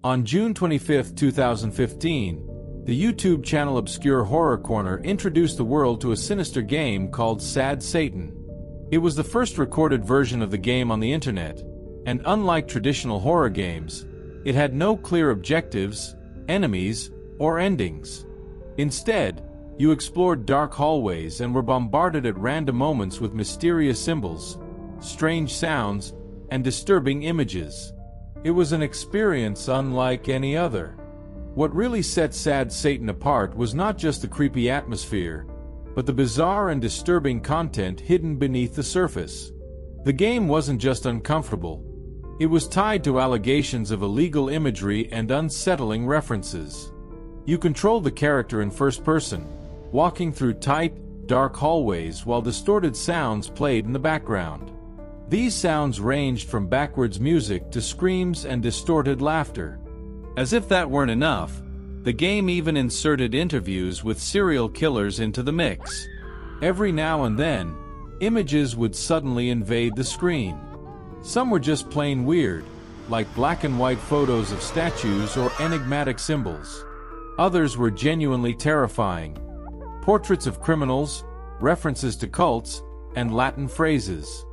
On June 25, 2015, the YouTube channel Obscure Horror Corner introduced the world to a sinister game called Sad Satan. It was the first recorded version of the game on the internet, and unlike traditional horror games, it had no clear objectives, enemies, or endings. Instead, you explored dark hallways and were bombarded at random moments with mysterious symbols, strange sounds, and disturbing images. It was an experience unlike any other. What really set Sad Satan apart was not just the creepy atmosphere, but the bizarre and disturbing content hidden beneath the surface. The game wasn't just uncomfortable. It was tied to allegations of illegal imagery and unsettling references. You controlled the character in first person, walking through tight, dark hallways while distorted sounds played in the background. These sounds ranged from backwards music to screams and distorted laughter. As if that weren't enough, the game even inserted interviews with serial killers into the mix. Every now and then, images would suddenly invade the screen. Some were just plain weird, like black and white photos of statues or enigmatic symbols. Others were genuinely terrifying. Portraits of criminals, references to cults, and Latin phrases.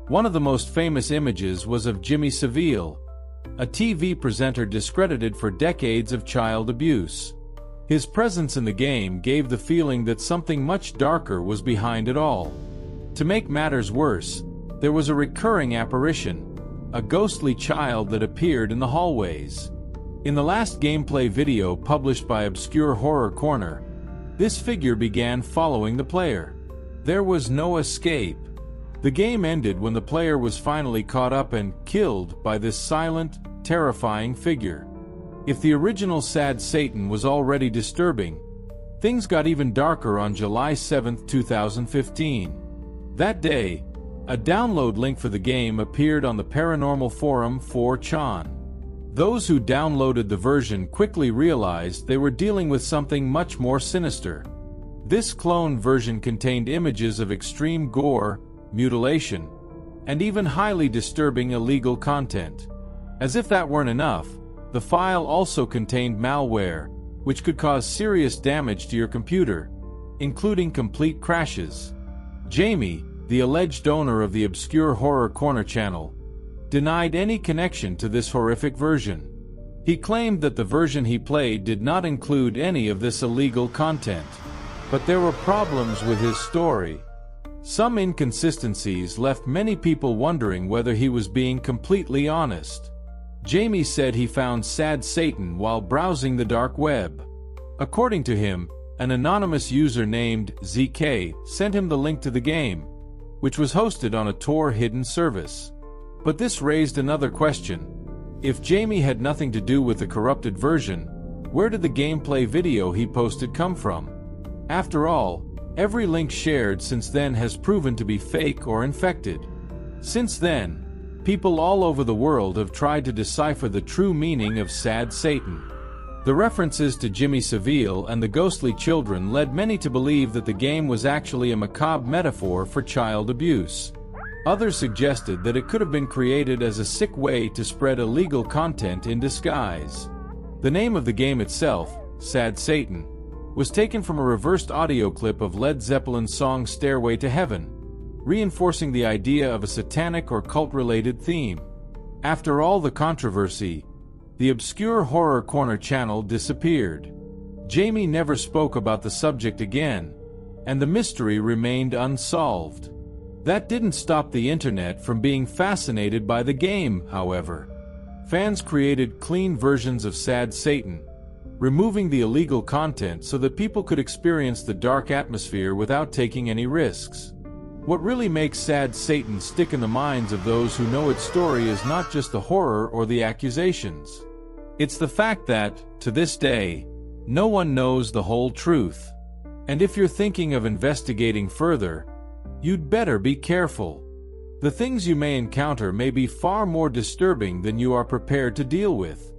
One of the most famous images was of Jimmy Savile, a TV presenter discredited for decades of child abuse. His presence in the game gave the feeling that something much darker was behind it all. To make matters worse, there was a recurring apparition, a ghostly child that appeared in the hallways. In the last gameplay video published by Obscure Horror Corner, this figure began following the player. There was no escape. The game ended when the player was finally caught up and killed by this silent, terrifying figure. If the original Sad Satan was already disturbing, things got even darker on July 7, 2015. That day, a download link for the game appeared on the paranormal forum 4chan. Those who downloaded the version quickly realized they were dealing with something much more sinister. This clone version contained images of extreme gore, mutilation, and even highly disturbing illegal content. As if that weren't enough, the file also contained malware, which could cause serious damage to your computer, including complete crashes. Jamie, the alleged owner of the Obscure Horror Corner channel, denied any connection to this horrific version. He claimed that the version he played did not include any of this illegal content. But there were problems with his story. Some inconsistencies left many people wondering whether he was being completely honest. Jamie said he found Sad Satan while browsing the dark web. According to him, an anonymous user named ZK sent him the link to the game, which was hosted on a Tor hidden service. But this raised another question. If Jamie had nothing to do with the corrupted version, where did the gameplay video he posted come from? After all, every link shared since then has proven to be fake or infected. Since then, people all over the world have tried to decipher the true meaning of Sad Satan. The references to Jimmy Savile and the ghostly children led many to believe that the game was actually a macabre metaphor for child abuse. Others suggested that it could have been created as a sick way to spread illegal content in disguise. The name of the game itself, Sad Satan, was taken from a reversed audio clip of Led Zeppelin's song Stairway to Heaven, reinforcing the idea of a satanic or cult-related theme. After all the controversy, the Obscure Horror Corner channel disappeared. Jamie never spoke about the subject again, and the mystery remained unsolved. That didn't stop the internet from being fascinated by the game, however. Fans created clean versions of Sad Satan, removing the illegal content so that people could experience the dark atmosphere without taking any risks. What really makes Sad Satan stick in the minds of those who know its story is not just the horror or the accusations. It's the fact that, to this day, no one knows the whole truth. And if you're thinking of investigating further, you'd better be careful. The things you may encounter may be far more disturbing than you are prepared to deal with.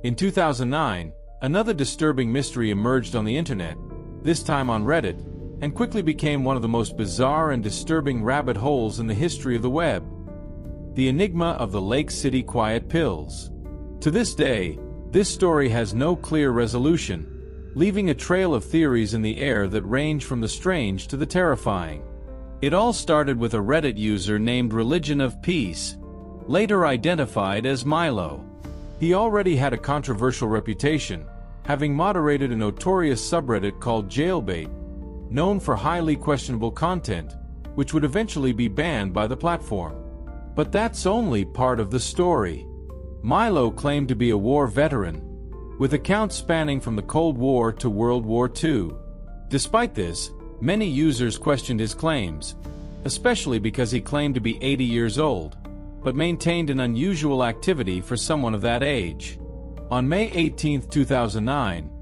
In 2009, another disturbing mystery emerged on the internet, this time on Reddit, and quickly became one of the most bizarre and disturbing rabbit holes in the history of the web. The enigma of the Lake City Quiet Pills. To this day, This story has no clear resolution, leaving a trail of theories in the air that range from the strange to the terrifying. It all started with a Reddit user named Religion of Peace, later identified as Milo. He already had a controversial reputation, having moderated a notorious subreddit called Jailbait, known for highly questionable content, which would eventually be banned by the platform. But that's only part of the story. Milo claimed to be a war veteran, with accounts spanning from the Cold War to World War II. Despite this, many users questioned his claims, especially because he claimed to be 80 years old, but maintained an unusual activity for someone of that age. On May 18, 2009,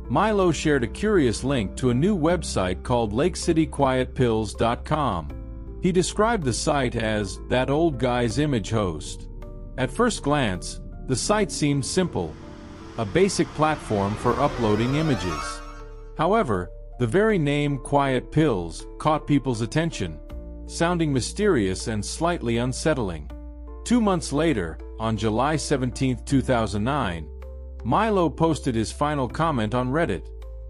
Milo shared a curious link to a new website called LakeCityQuietPills.com. He described the site as "that old guy's image host." At first glance, the site seemed simple, a basic platform for uploading images. However, the very name Quiet Pills caught people's attention, sounding mysterious and slightly unsettling. 2 months later, on July 17, 2009, Milo posted his final comment on Reddit,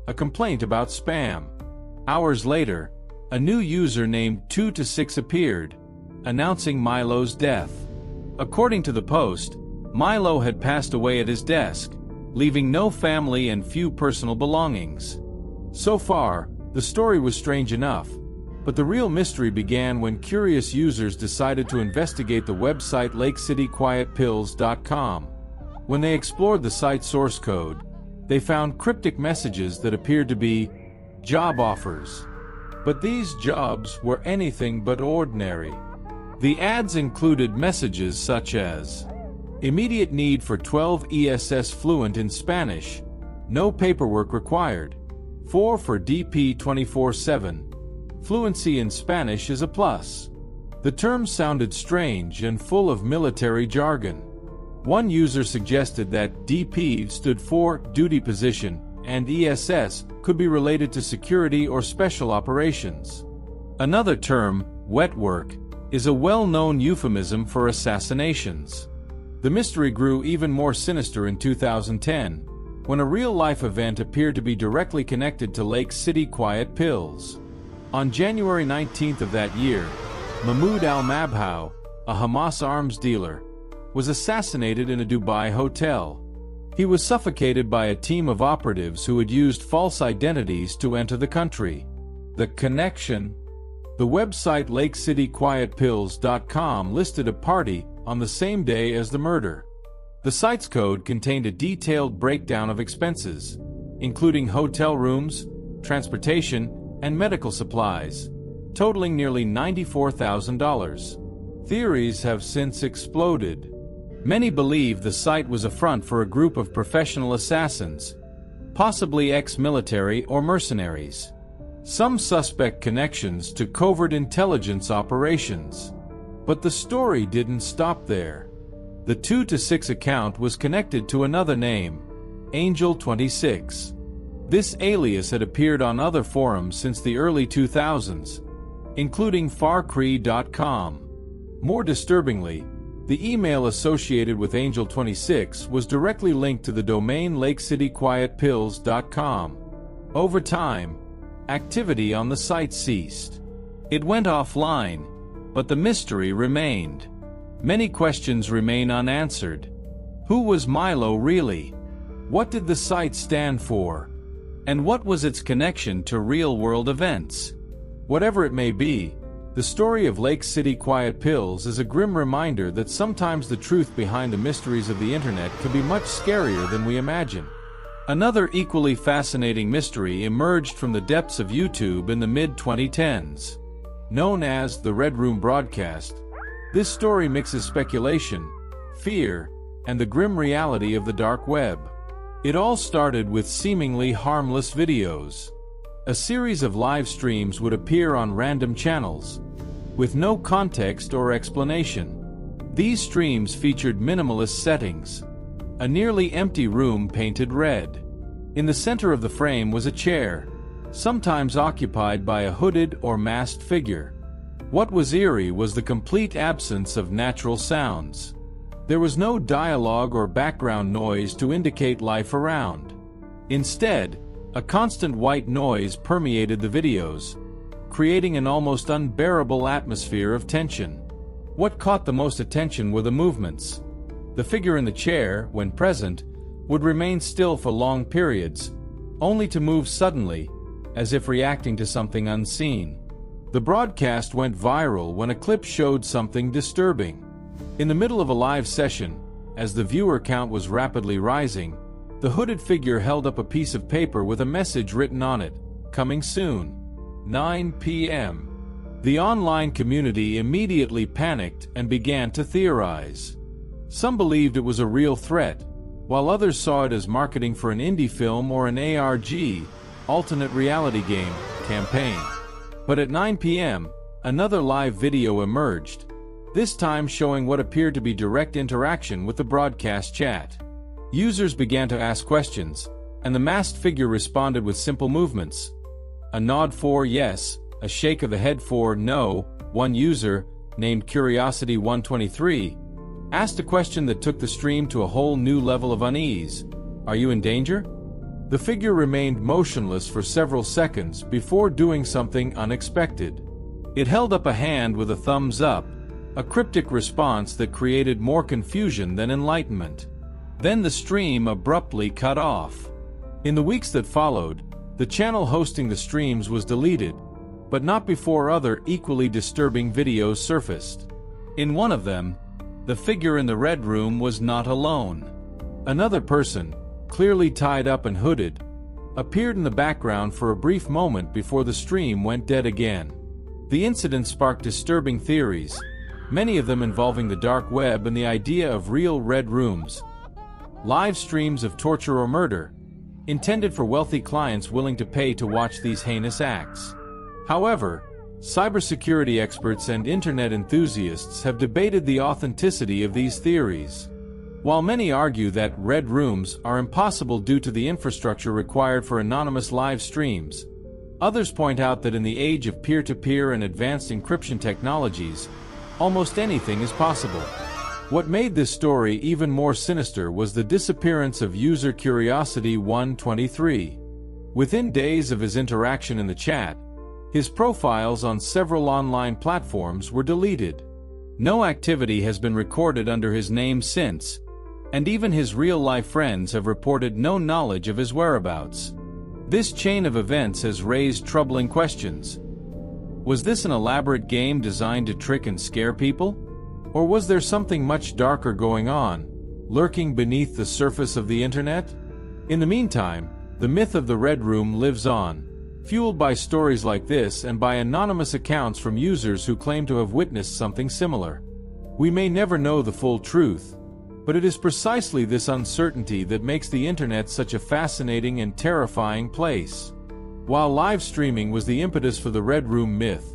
a complaint about spam. Hours later, a new user named 2-6 appeared, announcing Milo's death. According to the post, Milo had passed away at his desk, leaving no family and few personal belongings. So far, the story was strange enough, but the real mystery began when curious users decided to investigate the website LakeCityQuietPills.com. When they explored the site's source code, they found cryptic messages that appeared to be job offers. But these jobs were anything but ordinary. The ads included messages such as immediate need for 12 ESS fluent in Spanish, no paperwork required, 4 for DP 24/7. Fluency in Spanish is a plus. The terms sounded strange and full of military jargon. One user suggested that DP stood for duty position and ESS could be related to security or special operations. Another term, wet work, is a well-known euphemism for assassinations. The mystery grew even more sinister in 2010, when a real-life event appeared to be directly connected to Lake City Quiet Pills. On January 19th of that year, Mahmoud al-Mabhouh, a Hamas arms dealer, was assassinated in a Dubai hotel. He was suffocated by a team of operatives who had used false identities to enter the country. The connection? The website LakeCityQuietPills.com listed a party on the same day as the murder. The site's code contained a detailed breakdown of expenses, including hotel rooms, transportation, and medical supplies, totaling nearly $94,000. Theories have since exploded. Many believe the site was a front for a group of professional assassins, possibly ex-military or mercenaries. Some suspect connections to covert intelligence operations. But the story didn't stop there. The 2-6 account was connected to another name, Angel26. This alias had appeared on other forums since the early 2000s, including farcree.com. More disturbingly, the email associated with Angel26 was directly linked to the domain LakeCityQuietPills.com. Over time, activity on the site ceased. It went offline, but the mystery remained. Many questions remain unanswered. Who was Milo really? What did the site stand for? And what was its connection to real-world events? Whatever it may be, the story of Lake City Quiet Pills is a grim reminder that sometimes the truth behind the mysteries of the internet can be much scarier than we imagine. Another equally fascinating mystery emerged from the depths of YouTube in the mid-2010s. Known as the Red Room Broadcast, this story mixes speculation, fear, and the grim reality of the dark web. It all started with seemingly harmless videos. A series of live streams would appear on random channels, with no context or explanation. These streams featured minimalist settings. A nearly empty room painted red. In the center of the frame was a chair, sometimes occupied by a hooded or masked figure. What was eerie was the complete absence of natural sounds. There was no dialogue or background noise to indicate life around. Instead, a constant white noise permeated the videos, creating an almost unbearable atmosphere of tension. What caught the most attention were the movements. The figure in the chair, when present, would remain still for long periods, only to move suddenly, as if reacting to something unseen. The broadcast went viral when a clip showed something disturbing. In the middle of a live session, as the viewer count was rapidly rising, the hooded figure held up a piece of paper with a message written on it, "Coming soon. 9 p.m. The online community immediately panicked and began to theorize. Some believed it was a real threat, while others saw it as marketing for an indie film or an ARG, alternate reality game, campaign. But at 9 p.m., another live video emerged, this time showing what appeared to be direct interaction with the broadcast chat. Users began to ask questions, and the masked figure responded with simple movements. A nod for yes, a shake of the head for no. One user, named Curiosity123, asked a question that took the stream to a whole new level of unease. "Are you in danger?" The figure remained motionless for several seconds before doing something unexpected. It held up a hand with a thumbs up, a cryptic response that created more confusion than enlightenment. Then the stream abruptly cut off. In the weeks that followed, the channel hosting the streams was deleted, but not before other equally disturbing videos surfaced. In one of them, the figure in the red room was not alone. Another person, clearly tied up and hooded, appeared in the background for a brief moment before the stream went dead again. The incident sparked disturbing theories, many of them involving the dark web and the idea of real red rooms, live streams of torture or murder, intended for wealthy clients willing to pay to watch these heinous acts. However, cybersecurity experts and internet enthusiasts have debated the authenticity of these theories. While many argue that red rooms are impossible due to the infrastructure required for anonymous live streams, others point out that in the age of peer-to-peer and advanced encryption technologies, almost anything is possible. What made this story even more sinister was the disappearance of user Curiosity123. Within days of his interaction in the chat, his profiles on several online platforms were deleted. No activity has been recorded under his name since, and even his real-life friends have reported no knowledge of his whereabouts. This chain of events has raised troubling questions. Was this an elaborate game designed to trick and scare people? Or was there something much darker going on, lurking beneath the surface of the internet? In the meantime, the myth of the Red Room lives on, fueled by stories like this and by anonymous accounts from users who claim to have witnessed something similar. We may never know the full truth, but it is precisely this uncertainty that makes the internet such a fascinating and terrifying place. While live streaming was the impetus for the Red Room myth,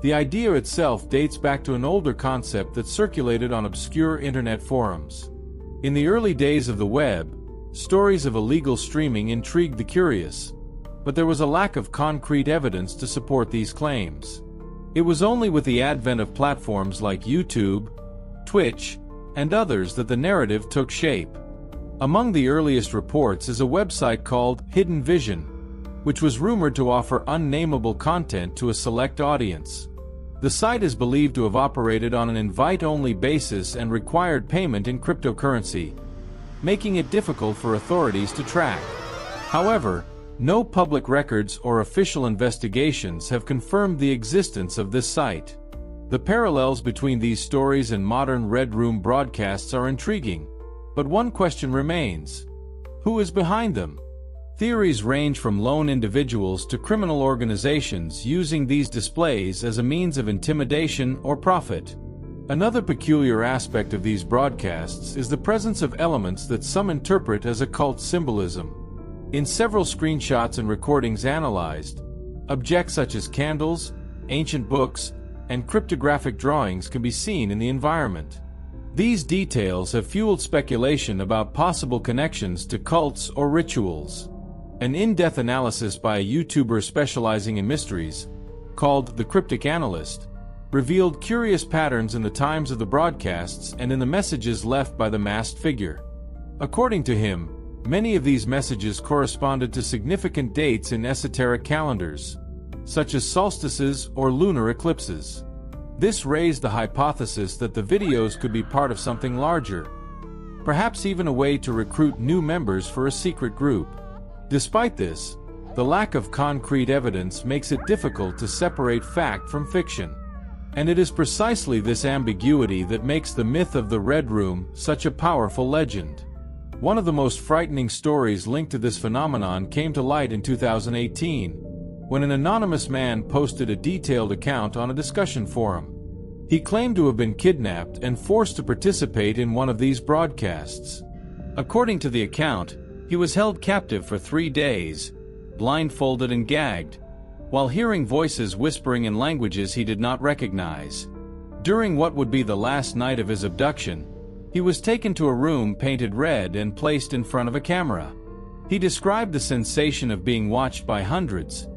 the idea itself dates back to an older concept that circulated on obscure internet forums. In the early days of the web, stories of illegal streaming intrigued the curious, but there was a lack of concrete evidence to support these claims. It was only with the advent of platforms like YouTube, Twitch, and others that the narrative took shape. Among the earliest reports is a website called Hidden Vision, which was rumored to offer unnameable content to a select audience. The site is believed to have operated on an invite-only basis and required payment in cryptocurrency, making it difficult for authorities to track. However, no public records or official investigations have confirmed the existence of this site. The parallels between these stories and modern Red Room broadcasts are intriguing, but one question remains: who is behind them? Theories range from lone individuals to criminal organizations using these displays as a means of intimidation or profit. Another peculiar aspect of these broadcasts is the presence of elements that some interpret as occult symbolism. In several screenshots and recordings analyzed, objects such as candles, ancient books, and cryptographic drawings can be seen in the environment. These details have fueled speculation about possible connections to cults or rituals. An in-depth analysis by a YouTuber specializing in mysteries, called The Cryptic Analyst, revealed curious patterns in the times of the broadcasts and in the messages left by the masked figure. According to him, many of these messages corresponded to significant dates in esoteric calendars, such as solstices or lunar eclipses. This raised the hypothesis that the videos could be part of something larger, perhaps even a way to recruit new members for a secret group. Despite this, the lack of concrete evidence makes it difficult to separate fact from fiction. And it is precisely this ambiguity that makes the myth of the Red Room such a powerful legend. One of the most frightening stories linked to this phenomenon came to light in 2018, when an anonymous man posted a detailed account on a discussion forum. He claimed to have been kidnapped and forced to participate in one of these broadcasts. According to the account, he was held captive for 3 days, blindfolded and gagged, while hearing voices whispering in languages he did not recognize. During what would be the last night of his abduction, he was taken to a room painted red and placed in front of a camera. He described the sensation of being watched by hundreds,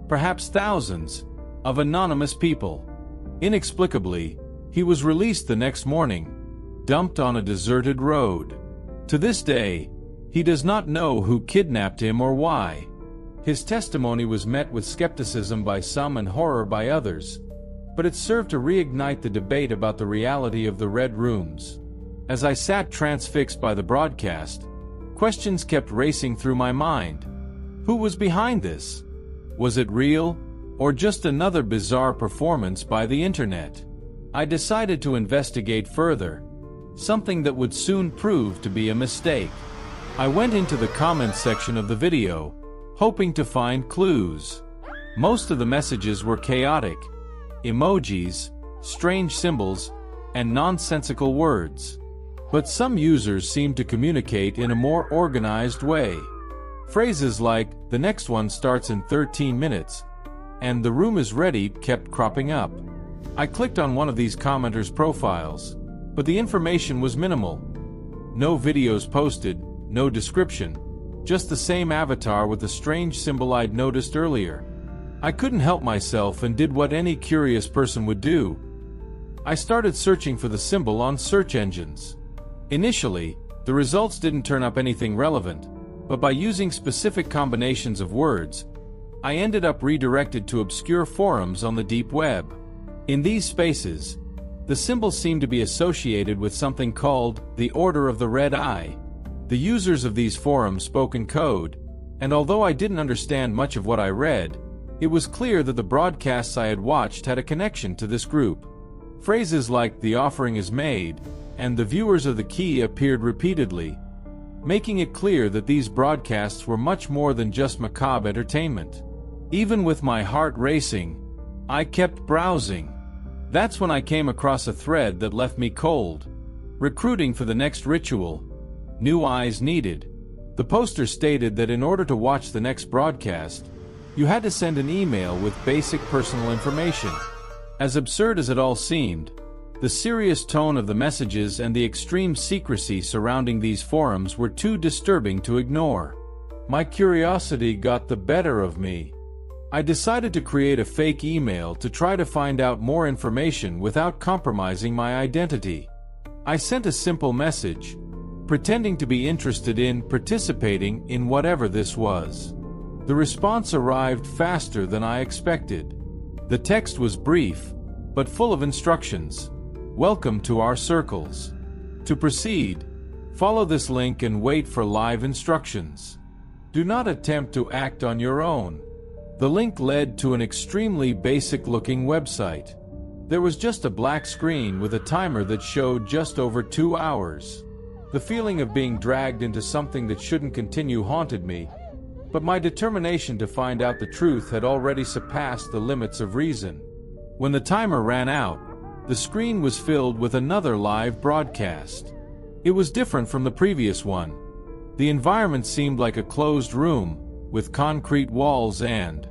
perhaps thousands, of anonymous people. Inexplicably, he was released the next morning, dumped on a deserted road. To this day, he does not know who kidnapped him or why. His testimony was met with skepticism by some and horror by others, but it served to reignite the debate about the reality of the Red Rooms. As I sat transfixed by the broadcast, questions kept racing through my mind. Who was behind this? Was it real, or just another bizarre performance by the internet? I decided to investigate further, something that would soon prove to be a mistake. I went into the comments section of the video, hoping to find clues. Most of the messages were chaotic, emojis, strange symbols, and nonsensical words. But some users seemed to communicate in a more organized way. Phrases like, "The next one starts in 13 minutes," and "The room is ready" kept cropping up. I clicked on one of these commenters' profiles, but the information was minimal. No videos posted, no description, just the same avatar with the strange symbol I'd noticed earlier. I couldn't help myself and did what any curious person would do. I started searching for the symbol on search engines. Initially, the results didn't turn up anything relevant, but by using specific combinations of words, I ended up redirected to obscure forums on the deep web. In these spaces, the symbol seemed to be associated with something called the Order of the Red Eye. The users of these forums spoke in code, and although I didn't understand much of what I read, it was clear that the broadcasts I had watched had a connection to this group. Phrases like "the offering is made" and "the viewers of the key" appeared repeatedly, making it clear that these broadcasts were much more than just macabre entertainment. Even with my heart racing, I kept browsing. That's when I came across a thread that left me cold. Recruiting for the next ritual. New eyes needed. The poster stated that in order to watch the next broadcast, you had to send an email with basic personal information. As absurd as it all seemed, the serious tone of the messages and the extreme secrecy surrounding these forums were too disturbing to ignore. My curiosity got the better of me. I decided to create a fake email to try to find out more information without compromising my identity. I sent a simple message, pretending to be interested in participating in whatever this was. The response arrived faster than I expected. The text was brief, but full of instructions. "Welcome to our circles. To proceed, follow this link and wait for live instructions. Do not attempt to act on your own." The link led to an extremely basic-looking website. There was just a black screen with a timer that showed just over 2 hours. The feeling of being dragged into something that shouldn't continue haunted me, but my determination to find out the truth had already surpassed the limits of reason. When the timer ran out, the screen was filled with another live broadcast. It was different from the previous one. The environment seemed like a closed room, with concrete walls and